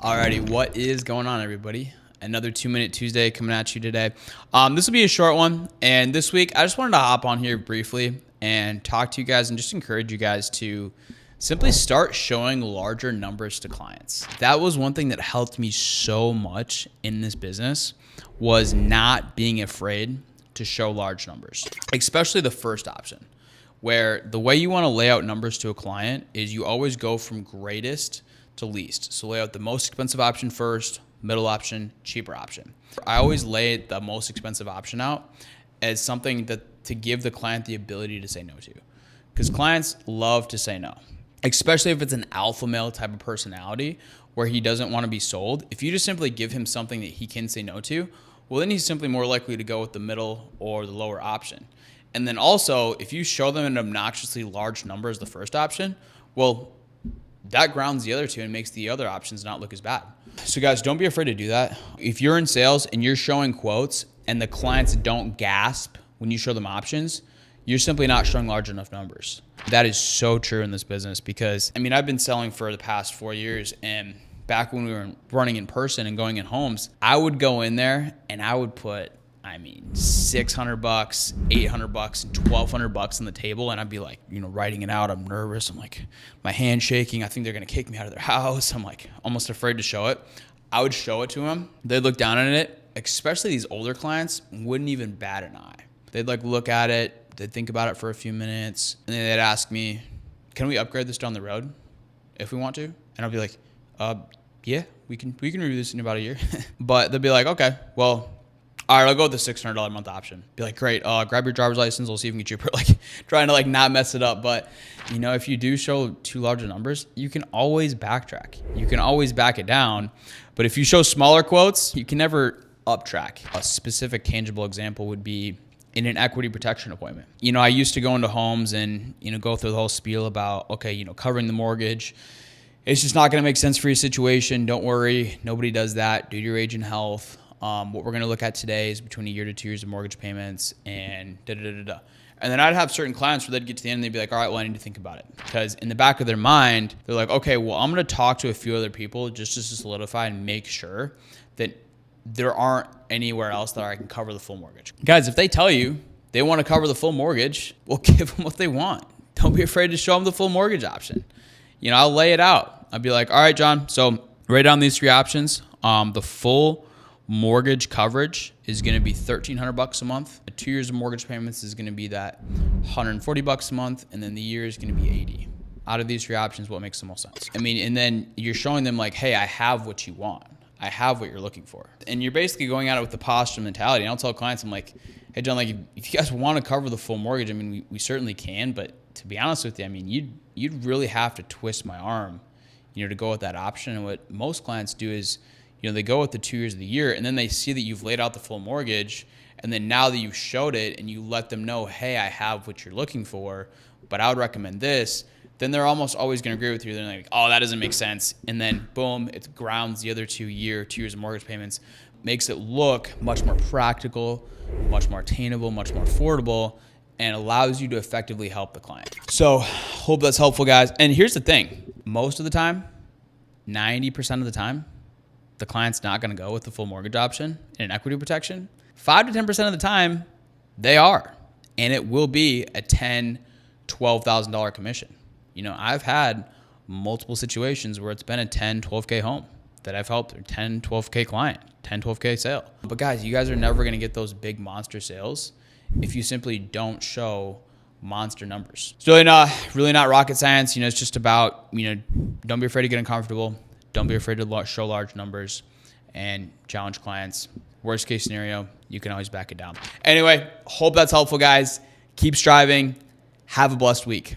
Alrighty, what is going on, everybody? Another 2-Minute Tuesday coming at you today. This will be a short one, and this week I just wanted to hop on here briefly and talk to you guys and just encourage you guys to simply start showing larger numbers to clients. That was one thing that helped me so much in this business, was not being afraid to show large numbers, especially the first option, where the way you want to lay out numbers to a client is you always go from greatest to least. So lay out the most expensive option first, middle option, cheaper option. I always lay the most expensive option out as something that to give the client the ability to say no to, because clients love to say no, especially if it's an alpha male type of personality where he doesn't want to be sold. If you just simply give him something that he can say no to, well, then he's simply more likely to go with the middle or the lower option. And then also, if you show them an obnoxiously large number as the first option, well, that grounds the other two and makes the other options not look as bad. So guys, don't be afraid to do that. If you're in sales and you're showing quotes and the clients don't gasp when you show them options, you're simply not showing large enough numbers. That is so true in this business because, I've been selling for the past 4 years, and back when we were running in person and going in homes, I would go in there and I would put $600, $800, and $1,200 on the table. And I'd be like, writing it out. I'm nervous. I'm like, my hand's shaking. I think they're going to kick me out of their house. I'm like almost afraid to show it. I would show it to them. They'd look down at it, especially these older clients wouldn't even bat an eye. They'd look at it. They'd think about it for a few minutes. And then they'd ask me, can we upgrade this down the road if we want to? And I'd be like, yeah, we can review this in about a year. But they'd be like, okay, well, all right, I'll go with the $600 a month option. Be like, great, grab your driver's license. We'll see if we can get cheaper. Trying to not mess it up. But, if you do show too large of numbers, you can always backtrack. You can always back it down. But if you show smaller quotes, you can never uptrack. A specific tangible example would be in an equity protection appointment. I used to go into homes and, go through the whole spiel about, okay, covering the mortgage. It's just not going to make sense for your situation. Don't worry. Nobody does that due to your age and health. What we're going to look at today is between 1 year to 2 years of mortgage payments and da-da-da-da-da. And then I'd have certain clients where they'd get to the end and they'd be like, all right, well, I need to think about it. Because in the back of their mind, they're like, okay, well, I'm going to talk to a few other people just to solidify and make sure that there aren't anywhere else that I can cover the full mortgage. Guys, if they tell you they want to cover the full mortgage, well, give them what they want. Don't be afraid to show them the full mortgage option. I'll lay it out. I'll be like, all right, John, so write down these 3 options. The full mortgage coverage is going to be $1,300 a month. The 2 years of mortgage payments is going to be that $140 a month, and then the year is going to be $80. Out of these 3 options, what makes the most sense? And then you're showing them hey, I have what you want. I have what you're looking for. And you're basically going at it with the posture mentality. And I'll tell clients, I'm like, hey, John, if you guys want to cover the full mortgage, we certainly can. But to be honest with you, you'd really have to twist my arm, to go with that option. And what most clients do is, they go with the 2 years of the year, and then they see that you've laid out the full mortgage. And then now that you've showed it and you let them know, hey, I have what you're looking for, but I would recommend this, then they're almost always going to agree with you. They're like, oh, that doesn't make sense. And then boom, it grounds the other 2 years of mortgage payments, makes it look much more practical, much more attainable, much more affordable, and allows you to effectively help the client. So hope that's helpful, guys. And here's the thing. Most of the time, 90% of the time, the client's not going to go with the full mortgage option in an equity protection. 5 to 10% of the time, they are. And it will be a $10,000, $12,000 commission. I've had multiple situations where it's been a 10, 12K home that I've helped, or 10, 12K client, 10, 12K sale. But guys, you guys are never going to get those big monster sales if you simply don't show monster numbers. It's really not rocket science. It's just about, don't be afraid to get uncomfortable. Don't be afraid to show large numbers and challenge clients. Worst case scenario, you can always back it down. Anyway, hope that's helpful, guys. Keep striving. Have a blessed week.